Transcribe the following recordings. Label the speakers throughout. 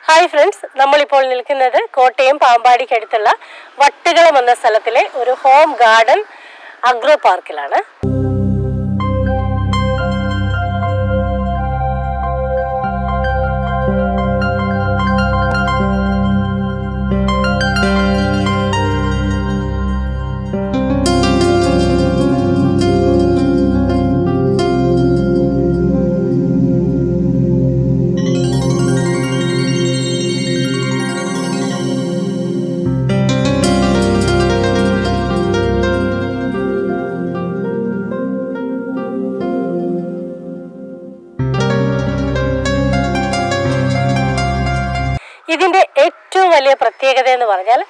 Speaker 1: Hi friends, നമ്മളിപ്പോൾ നിൽക്കുന്നത് കോട്ടയം പാമ്പാടിക്കടുത്തുള്ള വട്ടുകളം എന്ന സ്ഥലത്തിലെ ഒരു ഹോം ഗാർഡൻ അഗ്രോ പാർക്കിലാണ്. ഇതിൻ്റെ ഏറ്റവും വലിയ പ്രത്യേകത എന്ന് പറഞ്ഞാൽ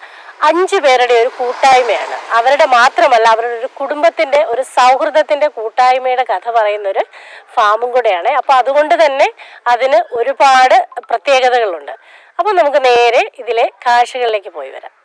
Speaker 1: 5 പേരുടെ ഒരു കൂട്ടായ്മയാണ്. അവരുടെ മാത്രമല്ല, അവരുടെ ഒരു കുടുംബത്തിൻ്റെ ഒരു സൗഹൃദത്തിൻ്റെ കൂട്ടായ്മയുടെ കഥ പറയുന്നൊരു ഫാമും കൂടെയാണ്. അപ്പോൾ അതുകൊണ്ട് തന്നെ അതിന് ഒരുപാട് പ്രത്യേകതകളുണ്ട്. അപ്പോൾ നമുക്ക് നേരെ ഇതിലെ കാഴ്ചകളിലേക്ക് പോയി വരാം.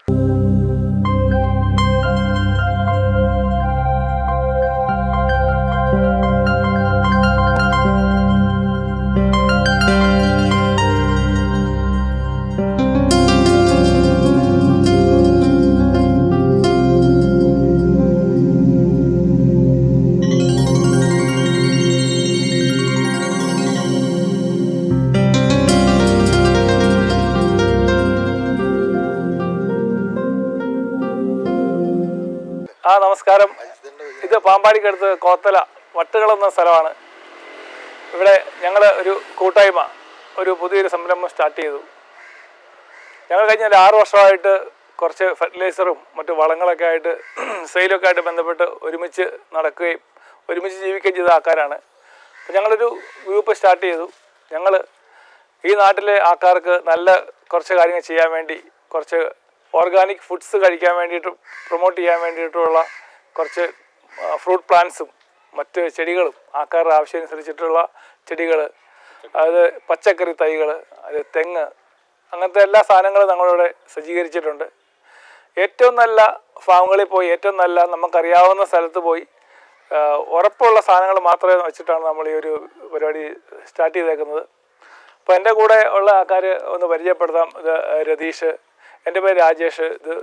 Speaker 2: നമസ്കാരം. ഇത് പാമ്പാടിക്കടുത്ത് കോത്തല വട്ടുകളം എന്ന സ്ഥലമാണ്. ഇവിടെ ഞങ്ങൾ ഒരു കൂട്ടായ്മ ഒരു പുതിയൊരു സംരംഭം സ്റ്റാർട്ട് ചെയ്തു. ഞങ്ങൾ കഴിഞ്ഞ 6 വർഷമായിട്ട് കുറച്ച് ഫെർട്ടിലൈസറും മറ്റു വളങ്ങളൊക്കെ ആയിട്ട് സെയിലൊക്കെ ആയിട്ട് ബന്ധപ്പെട്ട് ഒരുമിച്ച് നടക്കുകയും ഒരുമിച്ച് ജീവിക്കുകയും ചെയ്ത ആൾക്കാരാണ്. അപ്പോൾ ഞങ്ങളൊരു ഗ്രൂപ്പ് സ്റ്റാർട്ട് ചെയ്തു. ഞങ്ങൾ ഈ നാട്ടിലെ ആൾക്കാർക്ക് നല്ല കുറച്ച് കാര്യങ്ങൾ ചെയ്യാൻ വേണ്ടി, കുറച്ച് ഓർഗാനിക് ഫുഡ്സ് കഴിക്കാൻ വേണ്ടിയിട്ട് പ്രൊമോട്ട് ചെയ്യാൻ വേണ്ടിയിട്ടുള്ള കുറച്ച് ഫ്രൂട്ട് പ്ലാന്റ്സും മറ്റ് ചെടികളും, ആൾക്കാരുടെ ആവശ്യമനുസരിച്ചിട്ടുള്ള ചെടികൾ, അത് പച്ചക്കറി തൈകൾ, അത് തെങ്ങ്, അങ്ങനത്തെ എല്ലാ സാധനങ്ങളും ഞങ്ങളിവിടെ സജ്ജീകരിച്ചിട്ടുണ്ട്. ഏറ്റവും നല്ല ഫാമുകളിൽ പോയി, ഏറ്റവും നല്ല നമുക്കറിയാവുന്ന സ്ഥലത്ത് പോയി ഉറപ്പുള്ള സാധനങ്ങൾ മാത്രമേ വെച്ചിട്ടാണ് നമ്മൾ ഈ ഒരു പരിപാടി സ്റ്റാർട്ട് ചെയ്തേക്കുന്നത്. അപ്പോൾ എൻ്റെ കൂടെ ഉള്ള ആൾക്കാർ ഒന്ന് പരിചയപ്പെടുത്താം. ഇത് രതീഷ്, എൻ്റെ പേര് രാജേഷ്, ഇത്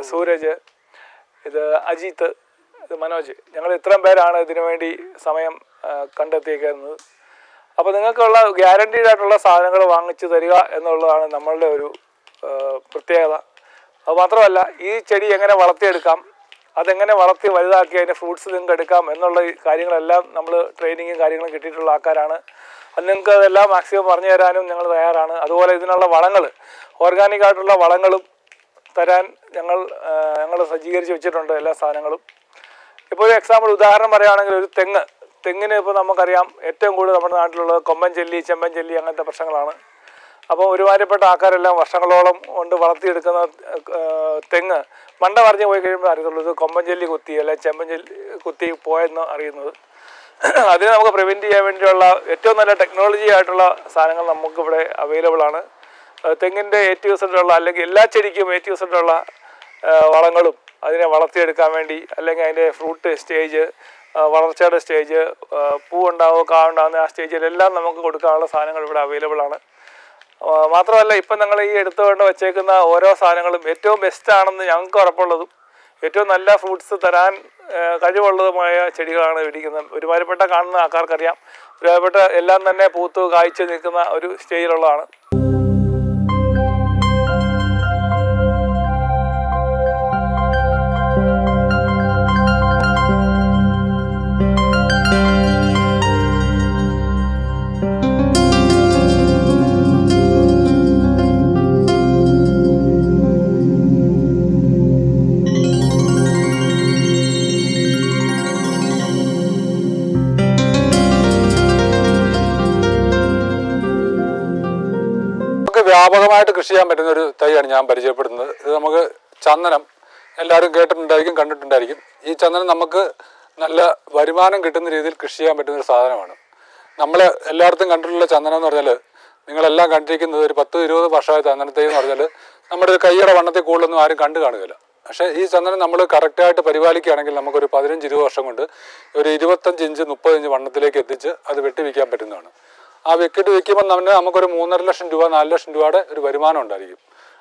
Speaker 2: സൂരജ്, ഇത് അജിത്ത്, ഇത് മനോജ്. ഞങ്ങൾ ഇത്രയും പേരാണ് ഇതിനു വേണ്ടി സമയം കണ്ടെത്തിയേക്കുന്നത്. അപ്പോൾ നിങ്ങൾക്കുള്ള ഗ്യാരണ്ടീഡ് ആയിട്ടുള്ള സാധനങ്ങൾ വാങ്ങിച്ചു തരിക എന്നുള്ളതാണ് നമ്മളുടെ ഒരു പ്രത്യേകത. അതുമാത്രമല്ല, ഈ ചെടി എങ്ങനെ വളർത്തിയെടുക്കാം, അതെങ്ങനെ വളർത്തി വലുതാക്കി അതിൻ്റെ ഫ്രൂട്ട്സ് നിങ്ങൾക്ക് എടുക്കാം എന്നുള്ള കാര്യങ്ങളെല്ലാം നമ്മൾ ട്രെയിനിങ്ങും കാര്യങ്ങളും കിട്ടിയിട്ടുള്ള ആൾക്കാരാണ്. അത് നിങ്ങൾക്ക് അതെല്ലാം മാക്സിമം പറഞ്ഞു തരാനും ഞങ്ങൾ തയ്യാറാണ്. അതുപോലെ ഇതിനുള്ള വളങ്ങൾ, ഓർഗാനിക് ആയിട്ടുള്ള വളങ്ങളും തരാൻ ഞങ്ങൾ സജ്ജീകരിച്ച് വെച്ചിട്ടുണ്ട് എല്ലാ സാധനങ്ങളും. ഇപ്പോൾ ഒരു എക്സാമ്പിൾ ഉദാഹരണം പറയുകയാണെങ്കിൽ, ഒരു തെങ്ങിന് ഇപ്പോൾ നമുക്കറിയാം ഏറ്റവും കൂടുതൽ നമ്മുടെ നാട്ടിലുള്ളത് കൊമ്പൻ ചെല്ലി, ചെമ്പൻ ചെല്ലി, അങ്ങനത്തെ പ്രശ്നങ്ങളാണ്. അപ്പോൾ ഒരുമാതിരിപ്പെട്ട ആൾക്കാരെല്ലാം വർഷങ്ങളോളം കൊണ്ട് വളർത്തിയെടുക്കുന്ന തെങ്ങ് മണ്ട പറഞ്ഞു പോയി കഴിയുമ്പോൾ അറിയത്തുള്ളൂ ഇത് കൊമ്പൻ ചെല്ലി കുത്തി അല്ലെ ചെമ്പൻ ചെല്ലി കുത്തി പോയെന്ന് അറിയുന്നത്. അതിനെ നമുക്ക് പ്രിവെൻറ്റ് ചെയ്യാൻ വേണ്ടിയുള്ള ഏറ്റവും നല്ല ടെക്നോളജി ആയിട്ടുള്ള സാധനങ്ങൾ നമുക്കിവിടെ അവൈലബിൾ ആണ്. തെങ്ങിൻ്റെ ഏറ്റുവസിട്ടുള്ള അല്ലെങ്കിൽ എല്ലാ ചെടിക്കും ഏറ്റുവസിട്ടുള്ള വളങ്ങളും അതിനെ വളർത്തിയെടുക്കാൻ വേണ്ടി, അല്ലെങ്കിൽ അതിൻ്റെ ഫ്രൂട്ട് സ്റ്റേജ്, വളർച്ചയുടെ സ്റ്റേജ്, പൂ ഉണ്ടാവുക, കാ ഉണ്ടാകുന്ന ആ സ്റ്റേജിലെല്ലാം നമുക്ക് കൊടുക്കാനുള്ള സാധനങ്ങൾ ഇവിടെ അവൈലബിൾ ആണ്. മാത്രമല്ല, ഇപ്പം ഞങ്ങൾ ഈ എടുത്തുകൊണ്ട് വെച്ചേക്കുന്ന ഓരോ സാധനങ്ങളും ഏറ്റവും ബെസ്റ്റാണെന്ന് ഞങ്ങൾക്ക് ഉറപ്പുള്ളതും ഏറ്റവും നല്ല ഫ്രൂട്ട്സ് തരാൻ കഴിവുള്ളതുമായ ചെടികളാണ് ഇരിക്കുന്നത്. ഒരുമാതിരിപ്പെട്ട കാണുന്ന ആൾക്കാർക്കറിയാം, ഒരുമാതിരിപ്പെട്ട എല്ലാം തന്നെ പൂത്ത് കായ്ച്ച് നിൽക്കുന്ന ഒരു സ്റ്റേജിലുള്ളതാണ്. വ്യാപകമായിട്ട് കൃഷി ചെയ്യാൻ പറ്റുന്ന ഒരു തൈയാണ് ഞാൻ പരിചയപ്പെടുന്നത്. ഇത് നമുക്ക് ചന്ദനം, എല്ലാവരും കേട്ടിട്ടുണ്ടായിരിക്കും, കണ്ടിട്ടുണ്ടായിരിക്കും. ഈ ചന്ദനം നമുക്ക് നല്ല വരുമാനം കിട്ടുന്ന രീതിയിൽ കൃഷി ചെയ്യാൻ പറ്റുന്ന ഒരു സാധനമാണ്. നമ്മൾ എല്ലായിടത്തും കണ്ടിട്ടുള്ള ചന്ദനം എന്ന് പറഞ്ഞാൽ, നിങ്ങളെല്ലാം കണ്ടിരിക്കുന്നത് ഒരു 10-20 വർഷമായ ചന്ദനത്തൈ എന്ന് പറഞ്ഞാൽ നമ്മുടെ ഒരു കൈയുടെ വണ്ണത്തിൽ കൂടുതലൊന്നും ആരും കണ്ടു കാണുകയില്ല. പക്ഷേ ഈ ചന്ദനം നമ്മൾ കറക്റ്റായിട്ട് പരിപാലിക്കുകയാണെങ്കിൽ നമുക്കൊരു 15-20 വർഷം കൊണ്ട് ഒരു 25 ഇഞ്ച് 30 ഇഞ്ച് വണ്ണത്തിലേക്ക് എത്തിച്ച് അത് വെട്ടി വയ്ക്കാൻ പറ്റുന്നതാണ്.
Speaker 3: ആ വിക്കറ്റ് വിൽക്കുമ്പോൾ നമുക്കൊരു 3.5 ലക്ഷം രൂപ 4 ലക്ഷം രൂപയുടെ ഒരു വരുമാനം ഉണ്ടായിരിക്കും.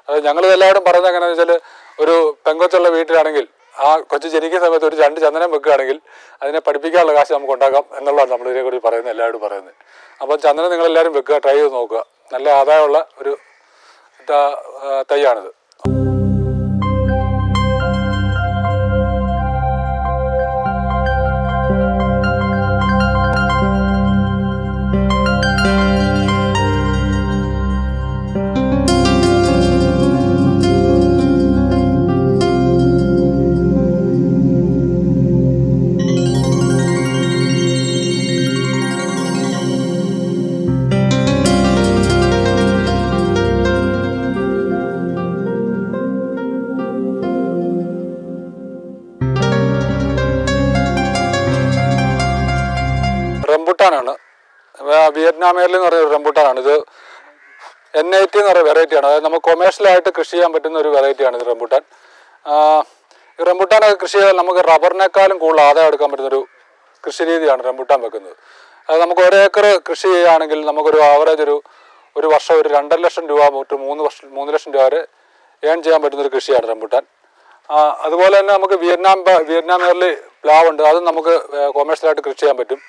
Speaker 3: അത് ഞങ്ങൾ എല്ലാവരും പറയുന്നത് എങ്ങനെയാണെന്ന് വെച്ചാൽ, ഒരു പെങ്കൊച്ചുള്ള വീട്ടിലാണെങ്കിൽ ആ കൊച്ചു ജനിക്കുന്ന സമയത്ത് ഒരു 2 ചന്ദനം വെക്കുകയാണെങ്കിൽ അതിനെ പഠിപ്പിക്കാനുള്ള കാശ് നമുക്ക് ഉണ്ടാക്കാം എന്നുള്ളതാണ് നമ്മൾ ഇതിനെക്കുറിച്ച് പറയുന്നത്, എല്ലാവരും പറയുന്നത്. അപ്പോൾ ചന്ദനം നിങ്ങളെല്ലാവരും വെക്കുക, ട്രൈ ചെയ്ത് നോക്കുക. നല്ല ആദായമുള്ള ഒരു തൈയാണിത്. റംബുട്ടാനാണ്, വിയറ്റ്നാമേറിൽ എന്ന് പറയുന്ന ഒരു റംബുട്ടാനാണ്. ഇത് N80 എന്ന് പറയുന്ന വെറൈറ്റിയാണ്. അതായത് നമുക്ക് കൊമേഴ്ഷ്യലായിട്ട് കൃഷി ചെയ്യാൻ പറ്റുന്ന ഒരു വെറൈറ്റിയാണ് ഇത് റംബുട്ടാൻ. ഈ റംബുട്ടാനൊക്കെ കൃഷി ചെയ്താൽ നമുക്ക് റബ്ബറിനേക്കാളും കൂടുതൽ ആദായം എടുക്കാൻ പറ്റുന്നൊരു കൃഷി രീതിയാണ് റംബുട്ടാൻ വെക്കുന്നത്. അത് നമുക്ക് 1 ഏക്കർ കൃഷി ചെയ്യുകയാണെങ്കിൽ നമുക്കൊരു ആവറേജ് ഒരു വർഷം ഒരു 2.5 ലക്ഷം രൂപ തൊട്ട് 3 ലക്ഷം രൂപ വരെ ഏൺ ചെയ്യാൻ പറ്റുന്നൊരു കൃഷിയാണ് റംബുട്ടാൻ. അതുപോലെ തന്നെ നമുക്ക് വിയറ്റ്നാമേറിൽ പ്ലാവുണ്ട്, അതും നമുക്ക് കൊമേഴ്ഷ്യലായിട്ട് കൃഷി ചെയ്യാൻ പറ്റും.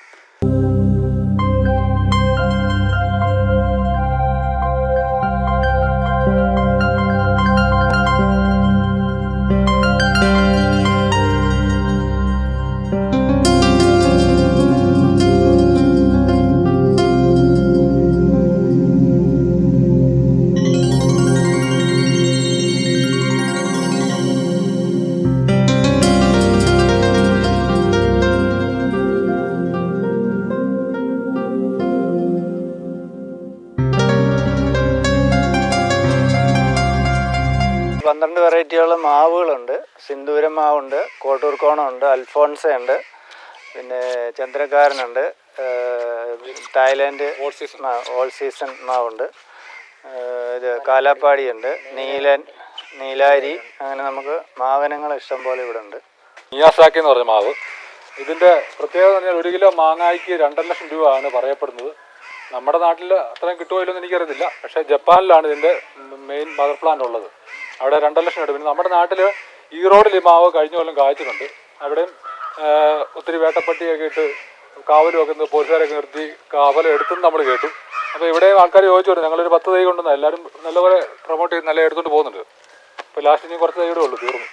Speaker 4: വെറൈറ്റിയുള്ള മാവുകളുണ്ട്. സിന്ദൂരം മാവുണ്ട്, കോട്ടൂർക്കോണമുണ്ട്, അൽഫോൺസയുണ്ട്, പിന്നെ ചന്ദ്രക്കാരനുണ്ട്, തായ്ലാൻഡ് ഓൾ സീസൺ മാവുണ്ട്, ഇത് കാലാപ്പാടിയുണ്ട്, നീലാരി, അങ്ങനെ നമുക്ക് മാവനങ്ങൾ ഇഷ്ടം പോലെ ഇവിടെ ഉണ്ട്.
Speaker 3: മിയാസാക്കി എന്ന് പറഞ്ഞ മാവ്, ഇതിൻ്റെ പ്രത്യേകത എന്ന് പറഞ്ഞാൽ 1 കിലോ മാങ്ങായ്ക്ക് 2.5 ലക്ഷം രൂപയാണ് പറയപ്പെടുന്നത്. നമ്മുടെ നാട്ടിൽ അത്രയും കിട്ടുമോ ഇല്ലെന്ന് എനിക്കറിയത്തില്ല, പക്ഷേ ജപ്പാനിലാണ് ഇതിൻ്റെ മെയിൻ മദർ പ്ലാന്റ് ഉള്ളത്. അവിടെ 2.5 ലക്ഷം കിട്ടും. പിന്നെ നമ്മുടെ നാട്ടിൽ ഈറോഡിൽ ഈ മാവ് കഴിഞ്ഞ കൊല്ലം കായ്ച്ചിട്ടുണ്ട്. അവിടെയും ഒത്തിരി വേട്ടപ്പട്ടിയൊക്കെ ഇട്ട് കാവൽ വെക്കുന്നത്, പോലീസുകാരൊക്കെ നിർത്തി കാവൽ എടുത്തെന്ന് നമ്മൾ കേട്ടു. അപ്പോൾ ഇവിടെയും ആൾക്കാർ ചോദിച്ചു വരും, ഞങ്ങളൊരു 10 തൈ കൊണ്ടുവന്നാൽ എല്ലാവരും നല്ലപോലെ പ്രൊമോട്ട് ചെയ്ത് നല്ല എടുത്തുകൊണ്ട് പോകുന്നുണ്ട്. ഇപ്പോൾ ലാസ്റ്റ് ഇനി കുറച്ച് തൈയുടെ ഉള്ളൂ, തീർന്നു.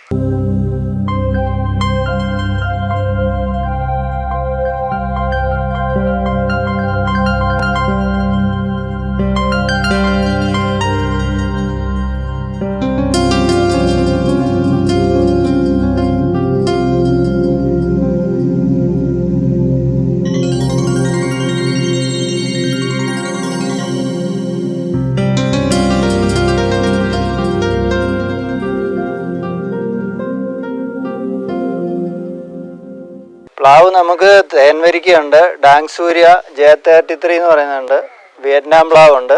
Speaker 4: പ്ലാവ് നമുക്ക് തേൻവരിക്കയുണ്ട്, ഡാങ്സൂര്യ J33 എന്ന് പറയുന്നുണ്ട്, വിയറ്റ്നാം പ്ലാവുണ്ട്,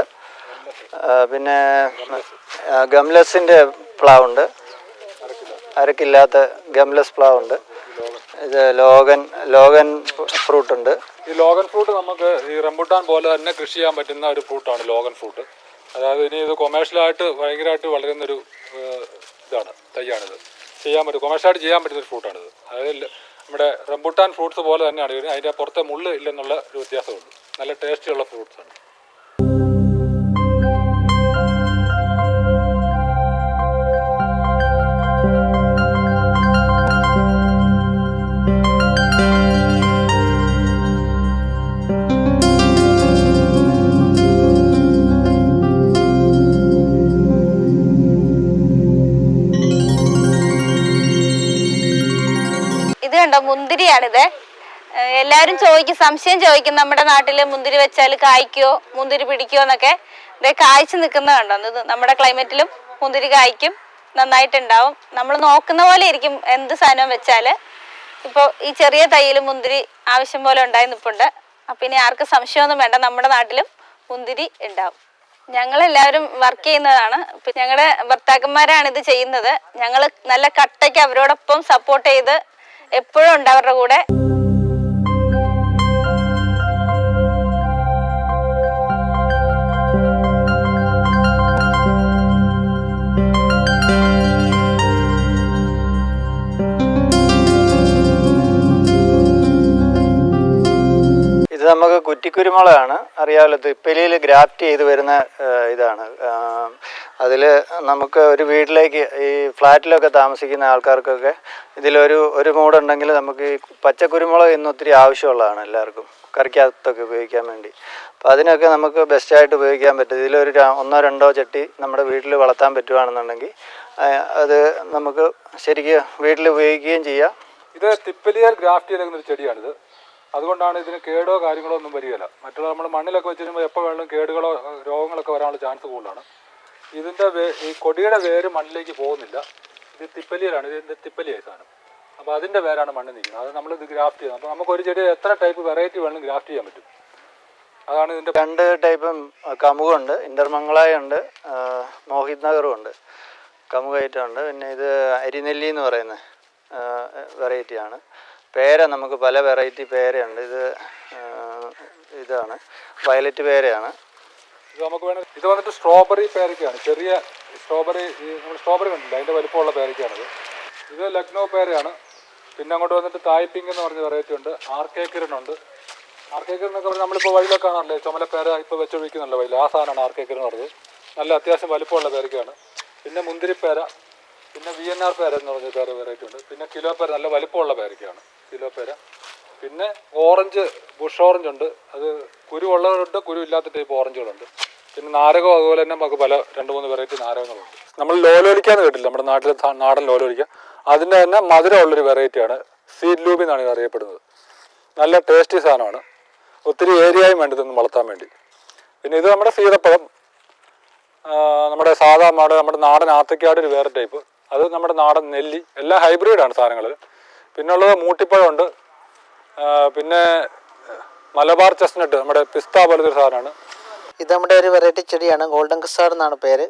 Speaker 4: പിന്നെ ഗംലെസിൻ്റെ പ്ലാവുണ്ട്, അരക്കില്ലാത്ത ഗംലെസ് പ്ലാവുണ്ട്, ഇത് ലോഗൻ ഫ്രൂട്ട് ഉണ്ട്.
Speaker 3: ഈ ലോഗൻ ഫ്രൂട്ട് നമുക്ക് ഈ റംബുട്ടാൻ പോലെ തന്നെ കൃഷി ചെയ്യാൻ പറ്റുന്ന ഒരു ഫ്രൂട്ടാണ് ലോഗൻ ഫ്രൂട്ട്. അതായത് ഇനി ഇത് കൊമേഴ്ഷ്യലായിട്ട് ഭയങ്കരമായിട്ട് വളരുന്നൊരു ഇതാണ്, തൈയാണിത്. ചെയ്യാൻ പറ്റും, കൊമേഴ്ഷ്യലായിട്ട് ചെയ്യാൻ പറ്റുന്നൊരു ഫ്രൂട്ടാണിത്. അതായത് നമ്മുടെ റംബുട്ടാൻ ഫ്രൂട്ട്സ് പോലെ തന്നെയാണ് ഇത്. അതിൻ്റെ പുറത്തെ മുള്ള് ഇല്ലെന്നുള്ള ഒരു വ്യത്യാസമുണ്ട്. നല്ല ടേസ്റ്റിയുള്ള ഫ്രൂട്ട്സാണ്.
Speaker 5: ഇത് കണ്ടോ, മുന്തിരിയാണിത്. എല്ലാവരും സംശയം ചോദിക്കും, നമ്മുടെ നാട്ടില് മുന്തിരി വെച്ചാൽ കായ്ക്കോ, മുന്തിരി പിടിക്കുമോ എന്നൊക്കെ. ഇത് കായ്ച്ചു നിൽക്കുന്നത് കണ്ടോ, ഇത് നമ്മുടെ ക്ലൈമറ്റിലും മുന്തിരി കായ്ക്കും, നന്നായിട്ടുണ്ടാവും. നമ്മൾ നോക്കുന്ന പോലെ ഇരിക്കും എന്ത് സാധനവും വെച്ചാല്. ഇപ്പോൾ ഈ ചെറിയ തൈയിൽ മുന്തിരി ആവശ്യം പോലെ ഉണ്ടായി നിൽപ്പുണ്ട്. അപ്പം ഇനി ആർക്കും സംശയമൊന്നും വേണ്ട, നമ്മുടെ നാട്ടിലും മുന്തിരി ഉണ്ടാവും. ഞങ്ങളെല്ലാവരും വർക്ക് ചെയ്യുന്നതാണ്. ഞങ്ങളുടെ ഭർത്താക്കന്മാരാണ് ഇത് ചെയ്യുന്നത്. ഞങ്ങൾ നല്ല കട്ടയ്ക്ക് അവരോടൊപ്പം സപ്പോർട്ട് ചെയ്ത് എപ്പോഴും ഉണ്ട് അവരുടെ കൂടെ.
Speaker 4: കുറ്റിക്കുരുമുളകാണ്. അറിയാമല്ലോ, തിപ്പലിയിൽ ഗ്രാഫ്റ്റ് ചെയ്ത് വരുന്ന ഇതാണ്. അതിൽ നമുക്ക് ഒരു വീട്ടിലേക്ക് ഈ ഫ്ലാറ്റിലൊക്കെ താമസിക്കുന്ന ആൾക്കാർക്കൊക്കെ ഒരു മൂടുണ്ടെങ്കിൽ നമുക്ക് ഈ പച്ചക്കുരുമുളക് ഇന്ന് ഒത്തിരി ആവശ്യമുള്ളതാണ് എല്ലാവർക്കും, കറിക്കകത്തൊക്കെ ഉപയോഗിക്കാൻ വേണ്ടി. അപ്പോൾ അതിനൊക്കെ നമുക്ക് ബെസ്റ്റായിട്ട് ഉപയോഗിക്കാൻ പറ്റും. ഇതിലൊരു 1-2 ചട്ടി നമ്മുടെ വീട്ടിൽ വളർത്താൻ പറ്റുകയാണെന്നുണ്ടെങ്കിൽ അത് നമുക്ക് ശരിക്കും വീട്ടിൽ ഉപയോഗിക്കുകയും ചെയ്യാം.
Speaker 3: ഇത് തിപ്പലിയാൽ ഗ്രാഫ്റ്റ് ചെയ്തെന്നൊരു ചെടിയാണിത്. അതുകൊണ്ടാണ് ഇതിന് കേടോ കാര്യങ്ങളോ ഒന്നും വരികയില്ല. മറ്റുള്ള നമ്മൾ മണ്ണിലൊക്കെ വെച്ച് കഴിയുമ്പോൾ എപ്പോൾ വേണമെങ്കിലും കേടുകളോ രോഗങ്ങളൊക്കെ വരാനുള്ള ചാൻസ് കൂടുതലാണ്. ഇതിൻ്റെ ഈ കൊടിയുടെ വേര് മണ്ണിലേക്ക് പോകുന്നില്ല. ഇത് തിപ്പലിയിലാണ്, ഇതിൻ്റെ തിപ്പലിയായി സാധനം. അപ്പോൾ അതിൻ്റെ വേരാണ് മണ്ണിൽ നിൽക്കുന്നത്. അത് നമ്മൾ ഇത് ഗ്രാഫ്റ്റ് ചെയ്യുന്നത്. അപ്പോൾ നമുക്ക് ഒരു ചെടി എത്ര ടൈപ്പ് വെറൈറ്റി വേണമെങ്കിലും ഗ്രാഫ്റ്റ് ചെയ്യാൻ പറ്റും. അതാണ് ഇതിൻ്റെ
Speaker 4: 2 ടൈപ്പും കമുകുണ്ട്, ഇന്റർമംഗളായ ഉണ്ട്, മോഹിത് നഗറും ഉണ്ട്, കമുകയറ്റമുണ്ട്. പിന്നെ ഇത് അരിനെല്ലി എന്ന് പറയുന്ന വെറൈറ്റിയാണ്. പേര നമുക്ക് പല വെറൈറ്റി പേരയുണ്ട്. ഇതാണ് വയലറ്റ് പേരയാണ്.
Speaker 3: ഇത് നമുക്ക് വേണം. ഇത് വന്നിട്ട് സ്ട്രോബെറി പേരയ്ക്കാണ്. ചെറിയ സ്ട്രോബെറി, നമ്മൾ സ്ട്രോബെറി കണ്ടില്ല, അതിൻ്റെ വലിപ്പമുള്ള പേരയ്ക്കാണിത്. ഇത് ലക്നൗ പേരയാണ്. പിന്നെ അങ്ങോട്ട് വന്നിട്ട് തായ് പിങ്ക് എന്ന് പറഞ്ഞ വെറൈറ്റി ഉണ്ട്. ആർക്കേക്കിരനുണ്ട്. ആർക്കേക്കിരൻ എന്നൊക്കെ പറഞ്ഞാൽ നമ്മളിപ്പോൾ വഴിയിലൊക്കെ കാണാറില്ലേ, ചുമലപ്പേര ഇപ്പോൾ വെച്ചൊഴിക്കുന്നുണ്ട് വഴിയിൽ, ആ സാധനമാണ് ആർക്കേക്കിരൻ എന്ന് പറഞ്ഞത്. നല്ല അത്യാവശ്യം വലിപ്പമുള്ള പേരയ്ക്കാണ്. പിന്നെ മുന്തിരിപ്പേര, പിന്നെ VNR പേര എന്ന് പറഞ്ഞ പേര വെറൈറ്റി ഉണ്ട്. പിന്നെ കിലോ പേര, നല്ല വലിപ്പമുള്ള പേരയ്ക്കാണ് കിലോ പേര. പിന്നെ ഓറഞ്ച്, ബുഷ് ഓറഞ്ച് ഉണ്ട്. അത് കുരു ഉള്ളവരുണ്ട്, കുരു ഇല്ലാത്ത ടൈപ്പ് ഓറഞ്ചുകളുണ്ട്. പിന്നെ നാരകം അതുപോലെ തന്നെ നമുക്ക് പല 2-3 വെറൈറ്റി നാരകങ്ങളുണ്ട്. നമ്മൾ ലോലോലിക്കാന്ന് കേട്ടില്ല, നമ്മുടെ നാട്ടിലെ നാടൻ ലോലോലിക്ക. അതിൻ്റെ തന്നെ മധുരമുള്ളൊരു വെറൈറ്റിയാണ്. സീഡ് ലൂബി എന്നാണ് ഇത് അറിയപ്പെടുന്നത്. നല്ല ടേസ്റ്റി സാധനമാണ്. ഒത്തിരി ഏരിയയും വേണ്ടതൊന്നും വളർത്താൻ വേണ്ടി. പിന്നെ ഇത് നമ്മുടെ സീതപ്പഴം, നമ്മുടെ സാധാ നമ്മുടെ നാടൻ ആത്തക്കാട് ഒരു വേറെ ടൈപ്പ്. അത് നമ്മുടെ നാടൻ നെല്ലി, എല്ലാം ഹൈബ്രിഡാണ് സാധനങ്ങൾ. പിന്നെ ഉള്ളത് മൂട്ടിപ്പഴമുണ്ട്. പിന്നെ മലബാർ ചെസ്നട്ട്, നമ്മുടെ പിസ്ത പോലത്തെ സാധനമാണ്.
Speaker 6: ഇത് നമ്മുടെ ഒരു വെറൈറ്റി ചെടിയാണ്, ഗോൾഡൻ കസാർഡ് എന്നാണ് പേര്.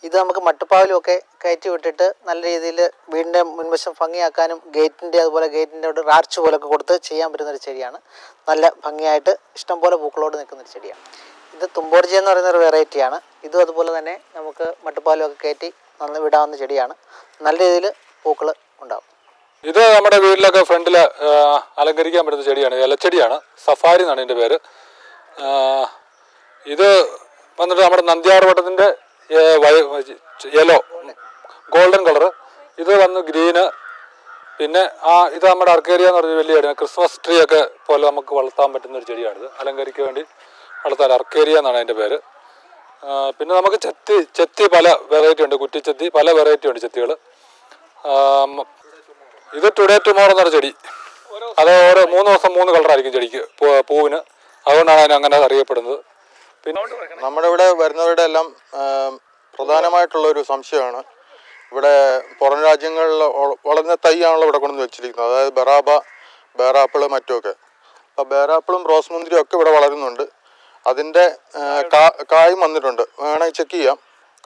Speaker 6: ഇത് നമുക്ക് മട്ടുപ്പാവിലുമൊക്കെ കയറ്റി വിട്ടിട്ട് നല്ല രീതിയിൽ വീടിൻ്റെ മുൻവശം ഭംഗിയാക്കാനും അതുപോലെ ഗേറ്റിൻ്റെ ഒരു ആർച്ച് പോലൊക്കെ കൊടുത്ത് ചെയ്യാൻ പറ്റുന്നൊരു ചെടിയാണ്. നല്ല ഭംഗിയായിട്ട് ഇഷ്ടംപോലെ പൂക്കളോട് നിൽക്കുന്നൊരു ചെടിയാണ്. ഇത് തുമ്പോർജി എന്ന് പറയുന്നൊരു വെറൈറ്റിയാണ്. ഇതും അതുപോലെ തന്നെ നമുക്ക് മട്ടുപ്പാവിലൊക്കെ കയറ്റി വിടാവുന്ന ചെടിയാണ്. നല്ല രീതിയിൽ പൂക്കൾ ഉണ്ടാകും.
Speaker 3: ഇത് നമ്മുടെ വീട്ടിലൊക്കെ ഫ്രണ്ടിൽ അലങ്കരിക്കാൻ പറ്റുന്ന ചെടിയാണ്, ഇലച്ചെടിയാണ്. സഫാരി എന്നാണ് ഇതിൻ്റെ പേര്. ഇത് വന്നിട്ട് നമ്മുടെ നന്ദ്യാർവട്ടത്തിൻ്റെ യെല്ലോ ഗോൾഡൻ കളറ്. ഇത് വന്ന് ഗ്രീന്. പിന്നെ ഇത് നമ്മുടെ അർക്കേരിയ എന്ന് പറഞ്ഞ വലിയ ചെടിയാണ്. ക്രിസ്മസ് ട്രീ ഒക്കെ പോലെ നമുക്ക് വളർത്താൻ പറ്റുന്ന ഒരു ചെടിയാണിത്. അലങ്കരിക്കാൻ വേണ്ടി വളർത്താൻ അർക്കേരിയ എന്നാണ് അതിൻ്റെ പേര്. പിന്നെ നമുക്ക് ചെത്തി പല വെറൈറ്റി ഉണ്ട്. കുറ്റിച്ചെത്തി പല വെറൈറ്റി ഉണ്ട് ചെത്തികൾ. ഇത് ടുഡേ ടുമോറോ എന്നൊരു ചെടി. അത് ഓരോ 3 ദിവസം 3 കളറായിരിക്കും ചെടിക്ക്, പൂവിന്. അതുകൊണ്ടാണ് അതിന് അങ്ങനെ അറിയപ്പെടുന്നത്. പിന്നെ
Speaker 7: നമ്മുടെ ഇവിടെ വരുന്നവരുടെ എല്ലാം പ്രധാനമായിട്ടുള്ളൊരു സംശയമാണ്, ഇവിടെ പുറം രാജ്യങ്ങളിൽ വളർന്ന തൈയാണല്ലോ ഇവിടെ കൊണ്ടുവന്ന് വെച്ചിരിക്കുന്നത്. അതായത് ബേറാപ്പിള് മറ്റുമൊക്കെ. അപ്പോൾ ബേറാപ്പിളും റോസ് മുന്തിരിയും ഒക്കെ ഇവിടെ വളരുന്നുണ്ട്. അതിൻ്റെ കായും വന്നിട്ടുണ്ട്, വേണമെങ്കിൽ ചെക്ക് ചെയ്യാം,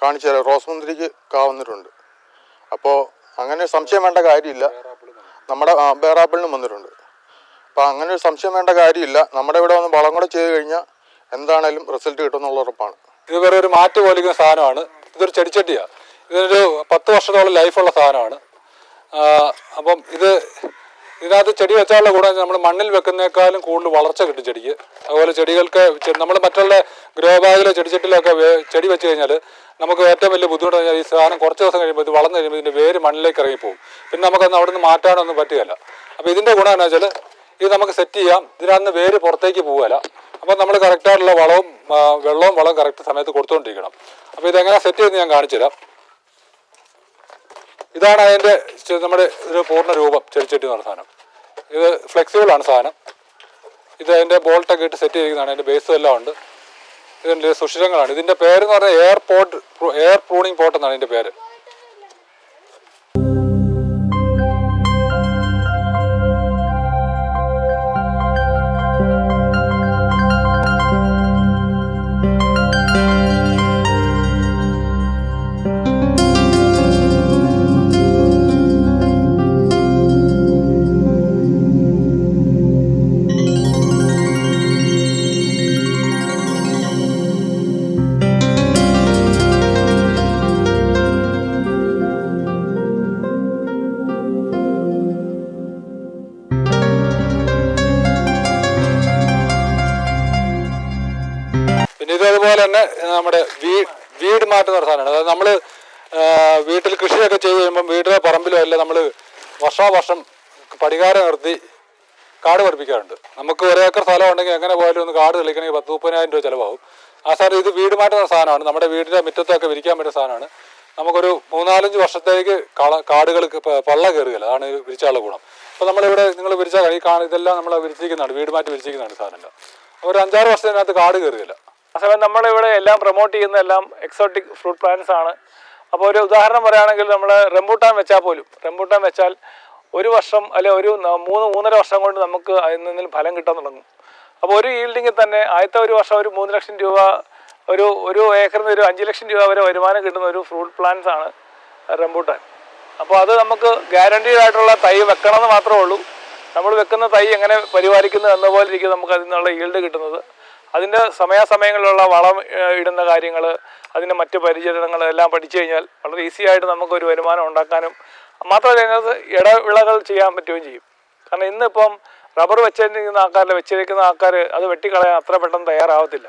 Speaker 7: കാണിച്ചു തരാം. റോസ് മുന്തിരിക്ക് വന്നിട്ടുണ്ട്. അപ്പോൾ അങ്ങനെ സംശയം വേണ്ട കാര്യമില്ല. നമ്മുടെ ബേറാപ്പിളിനും വന്നിട്ടുണ്ട്. അപ്പോൾ അങ്ങനെ ഒരു സംശയം വേണ്ട കാര്യമില്ല. നമ്മുടെ ഇവിടെ വന്ന് വളം കൂടെ ചെയ്ത് കഴിഞ്ഞാൽ എന്താണേലും റിസൾട്ട് കിട്ടുമെന്നുള്ള ഉറപ്പാണ്.
Speaker 3: ഇത് വേറെ ഒരു മാറ്റ് പോലിക്കുന്ന സാധനമാണ്. ഇതൊരു ചെടിച്ചട്ടിയാണ്. ഇതിനൊരു 10 വർഷത്തോളം ലൈഫുള്ള സാധനമാണ്. അപ്പം ഇതിനകത്ത് ചെടി വെച്ചാലുള്ള ഗുണം നമ്മൾ മണ്ണിൽ വെക്കുന്നേക്കാളും കൂടുതൽ വളർച്ച കിട്ടും ചെടിക്ക്. അതുപോലെ ചെടികൾക്ക് നമ്മൾ മറ്റുള്ള ഗ്രോ ബാഗിലോ ചെടിച്ചട്ടിലൊക്കെ ചെടി വെച്ച് കഴിഞ്ഞാൽ നമുക്ക് ഏറ്റവും വലിയ ബുദ്ധിമുട്ട് കഴിഞ്ഞാൽ ഈ സാധനം കുറച്ച് ദിവസം കഴിയുമ്പോൾ ഇത് വളർന്നു കഴിയുമ്പോൾ ഇതിൻ്റെ വേര് മണ്ണിലേക്ക് ഇറങ്ങിപ്പോകും. പിന്നെ നമുക്കൊന്ന് അവിടെ നിന്ന് മാറ്റാനൊന്നും പറ്റുകയില്ല. അപ്പോൾ ഇതിൻ്റെ ഗുണം എന്താ വെച്ചാൽ ഇത് നമുക്ക് സെറ്റ് ചെയ്യാം. ഇതിനകത്ത് വേര് പുറത്തേക്ക് പോവുകയില്ല. അപ്പോൾ നമ്മൾ കറക്റ്റായിട്ടുള്ള വെള്ളവും കറക്റ്റ് സമയത്ത് കൊടുത്തുകൊണ്ടിരിക്കണം. അപ്പോൾ ഇതെങ്ങനെ സെറ്റ് ചെയ്ത് ഞാൻ കാണിച്ചു തരാം. ഇതാണ് അതിൻ്റെ നമ്മുടെ ഒരു പൂർണ്ണ രൂപം, ചെടിച്ചട്ടി എന്ന് പറഞ്ഞ സാധനം. ഇത് ഫ്ലെക്സിബിളാണ് സാധനം. ഇത് അതിൻ്റെ ബോൾട്ടൊക്കെ ഇട്ട് സെറ്റ് ചെയ്തിരിക്കുന്നതാണ്. അതിൻ്റെ ബേസും എല്ലാം ഉണ്ട്. ഇതിൻ്റെ സുഷിരങ്ങളാണ്. ഇതിൻ്റെ പേരെന്ന് പറഞ്ഞാൽ എയർ പ്രൂണിങ് പോട്ട് എന്നാണ് ഇതിൻ്റെ പേര്. പിന്നെ ഇതേപോലെ തന്നെ നമ്മുടെ വീട് മാറ്റുന്ന ഒരു സാധനമാണ്. അതായത് നമ്മൾ വീട്ടിൽ കൃഷിയൊക്കെ ചെയ്ത് കഴിയുമ്പം വീടിലെ പറമ്പിലും എല്ലാം നമ്മൾ വർഷാവർഷം പടികാരം നിർത്തി കാട് പഠിപ്പിക്കാറുണ്ട്. നമുക്ക് 1 ഏക്കർ സ്ഥലം ഉണ്ടെങ്കിൽ എങ്ങനെ പോയാലും ഒന്ന് കാട് തെളിക്കണമെങ്കിൽ 10-30,000 രൂപ ചിലവാകും. ആ സാധനം ഇത് വീട് മാറ്റുന്ന സാധനമാണ്. നമ്മുടെ വീടിൻ്റെ മുറ്റത്തൊക്കെ വിരിക്കാൻ പറ്റുന്ന സാധനമാണ്. നമുക്കൊരു 3-4 വർഷത്തേക്ക് കാടുകൾക്ക് പള്ള കയറുകയില്ല. അതാണ് വിരിച്ചാലുള്ള ഗുണം. അപ്പോൾ നമ്മളിവിടെ നിങ്ങൾ വിരിച്ചാൽ ഇതെല്ലാം നമ്മൾ വിരിച്ചിരിക്കുന്നതാണ്, വീട് മാറ്റി വിരിച്ചിരിക്കുന്നതാണ് സാധനം. ഒരു 5-6 വർഷത്തിനകത്ത് കാട് കയറുകയില്ല.
Speaker 2: ആ സമയം നമ്മളിവിടെ എല്ലാം പ്രൊമോട്ട് ചെയ്യുന്ന എല്ലാം എക്സോട്ടിക് ഫ്രൂട്ട് പ്ലാന്റ്സ് ആണ്. അപ്പോൾ ഒരു ഉദാഹരണം പറയുകയാണെങ്കിൽ നമ്മൾ റംബൂട്ടാൻ വെച്ചാൽ പോലും, റംബൂട്ടാൻ വെച്ചാൽ 1 വർഷം അല്ലെ ഒരു 3-3.5 വർഷം കൊണ്ട് നമുക്ക് അതിൽ നിന്ന് ഫലം കിട്ടാൻ തുടങ്ങും. അപ്പോൾ ഒരു ഈൽഡിങ്ങിൽ തന്നെ ആദ്യത്തെ 1 വർഷം ഒരു 3 ലക്ഷം രൂപ, ഒരു ഏക്കറിന് ഒരു 5 ലക്ഷം രൂപ വരെ വരുമാനം കിട്ടുന്ന ഒരു ഫ്രൂട്ട് പ്ലാന്റ്സ് ആണ് റംബൂട്ടാൻ. അപ്പോൾ അത് നമുക്ക് ഗ്യാരണ്ടീഡ് ആയിട്ടുള്ള തൈ വെക്കണമെന്ന് മാത്രമേ ഉള്ളൂ. നമ്മൾ വെക്കുന്ന തൈ എങ്ങനെ പരിപാലിക്കുന്നു എന്ന പോലെ ഇരിക്കും നമുക്ക് അതിൽ നിന്നുള്ള ഈൽഡ് കിട്ടുന്നത്. അതിൻ്റെ സമയാസമയങ്ങളിലുള്ള വളം ഇടുന്ന കാര്യങ്ങൾ, അതിൻ്റെ മറ്റ് പരിചരണങ്ങൾ എല്ലാം പഠിച്ചു കഴിഞ്ഞാൽ വളരെ ഈസി ആയിട്ട് നമുക്കൊരു വരുമാനം ഉണ്ടാക്കാനും മാത്രമല്ല അതിനകത്ത് ഇടവിളകൾ ചെയ്യാൻ പറ്റുകയും ചെയ്യും. കാരണം ഇന്നിപ്പം റബ്ബർ വെച്ചിരിക്കുന്ന വെച്ചിരിക്കുന്ന ആൾക്കാർ അത് വെട്ടിക്കളയാൻ അത്ര പെട്ടെന്ന് തയ്യാറാവത്തില്ല.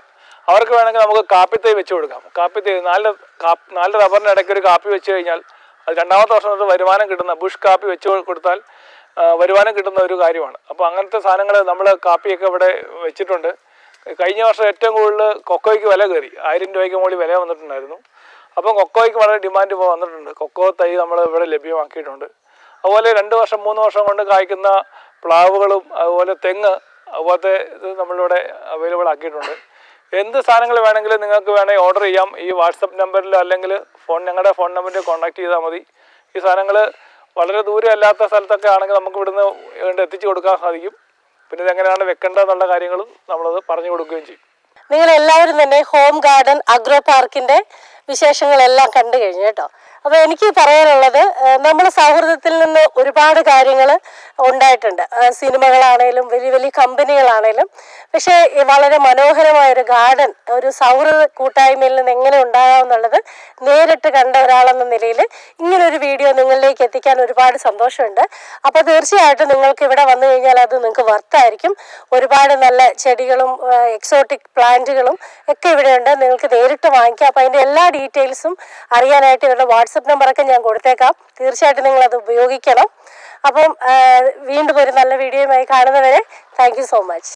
Speaker 2: അവർക്ക് വേണമെങ്കിൽ നമുക്ക് കാപ്പിത്തൈ വെച്ച് കൊടുക്കാം. കാപ്പിത്തൈ 4 റബ്ബറിന് ഇടയ്ക്ക് ഒരു കാപ്പി വെച്ച് കഴിഞ്ഞാൽ അത് 2ാമത്തെ വർഷം തൊട്ട് വരുമാനം കിട്ടുന്ന ബുഷ് കാപ്പി വെച്ച് കൊടുത്താൽ വരുമാനം കിട്ടുന്ന ഒരു കാര്യമാണ്. അപ്പോൾ അങ്ങനത്തെ സാധനങ്ങൾ നമ്മൾ കാപ്പിയൊക്കെ ഇവിടെ വെച്ചിട്ടുണ്ട്. കഴിഞ്ഞ വർഷം ഏറ്റവും കൂടുതൽ കൊക്കോയ്ക്ക് വില കയറി, 1000 രൂപയ്ക്ക് മുകളിൽ വില വന്നിട്ടുണ്ടായിരുന്നു. അപ്പം കൊക്കോയ്ക്ക് വളരെ ഡിമാൻഡ് ഇപ്പോൾ വന്നിട്ടുണ്ട്. കൊക്കോ തൈ നമ്മൾ ഇവിടെ ലഭ്യമാക്കിയിട്ടുണ്ട്. അതുപോലെ 2 വർഷം 3 വർഷം കൊണ്ട് കായ്ക്കുന്ന പ്ലാവുകളും അതുപോലെ തെങ്ങ് അതുപോലത്തെ ഇത് നമ്മളിവിടെ അവൈലബിൾ ആക്കിയിട്ടുണ്ട്. എന്ത് സാധനങ്ങൾ വേണമെങ്കിലും നിങ്ങൾക്ക് വേണമെങ്കിൽ ഓർഡർ ചെയ്യാം. ഈ വാട്സപ്പ് നമ്പറിൽ അല്ലെങ്കിൽ ഞങ്ങളുടെ ഫോൺ നമ്പറിൽ കോൺടാക്ട് ചെയ്താൽ മതി. ഈ സാധനങ്ങൾ വളരെ ദൂരം അല്ലാത്ത സ്ഥലത്തൊക്കെ ആണെങ്കിൽ നമുക്ക് ഇവിടുന്ന് എത്തിച്ചു കൊടുക്കാൻ സാധിക്കും. പിന്നെ ഇതെങ്ങനെയാണ് വെക്കേണ്ടതെന്നുള്ള കാര്യങ്ങളും നമ്മളത് പറഞ്ഞു കൊടുക്കുകയും ചെയ്യും.
Speaker 1: നിങ്ങൾ എല്ലാവരും തന്നെ ഹോം ഗാർഡൻ അഗ്രോ പാർക്കിന്റെ വിശേഷങ്ങളെല്ലാം കണ്ടു കഴിഞ്ഞു കേട്ടോ. അപ്പോൾ എനിക്ക് പറയാനുള്ളത്, നമ്മുടെ സൗഹൃദത്തിൽ നിന്ന് ഒരുപാട് കാര്യങ്ങൾ ഉണ്ടായിട്ടുണ്ട്. സിനിമകളാണേലും വലിയ വലിയ കമ്പനികളാണേലും. പക്ഷേ വളരെ മനോഹരമായൊരു ഗാർഡൻ ഒരു സൗഹൃദ കൂട്ടായ്മയിൽ നിന്ന് എങ്ങനെ ഉണ്ടാകാമെന്നുള്ളത് നേരിട്ട് കണ്ട ഒരാളെന്ന നിലയിൽ ഇങ്ങനൊരു വീഡിയോ നിങ്ങളിലേക്ക് എത്തിക്കാൻ ഒരുപാട് സന്തോഷമുണ്ട്. അപ്പോൾ തീർച്ചയായിട്ടും നിങ്ങൾക്ക് ഇവിടെ വന്നു കഴിഞ്ഞാൽ അത് നിങ്ങൾക്ക് വർത്തായിരിക്കും. ഒരുപാട് നല്ല ചെടികളും എക്സോട്ടിക് പ്ലാന്റുകളും ഒക്കെ ഇവിടെയുണ്ട്. നിങ്ങൾക്ക് നേരിട്ട് വാങ്ങിക്കാം. അപ്പോൾ അതിൻ്റെ എല്ലാ ഡീറ്റെയിൽസും അറിയാനായിട്ട് ഇവരുടെ വാട്സപ്പ് നമ്പറൊക്കെ ഞാൻ കൊടുത്തേക്കാം. തീർച്ചയായിട്ടും നിങ്ങളത് ഉപയോഗിക്കണം. അപ്പം വീണ്ടും ഒരു നല്ല വീഡിയോയുമായി കാണുന്നവരെ താങ്ക് യു സോ മച്ച്.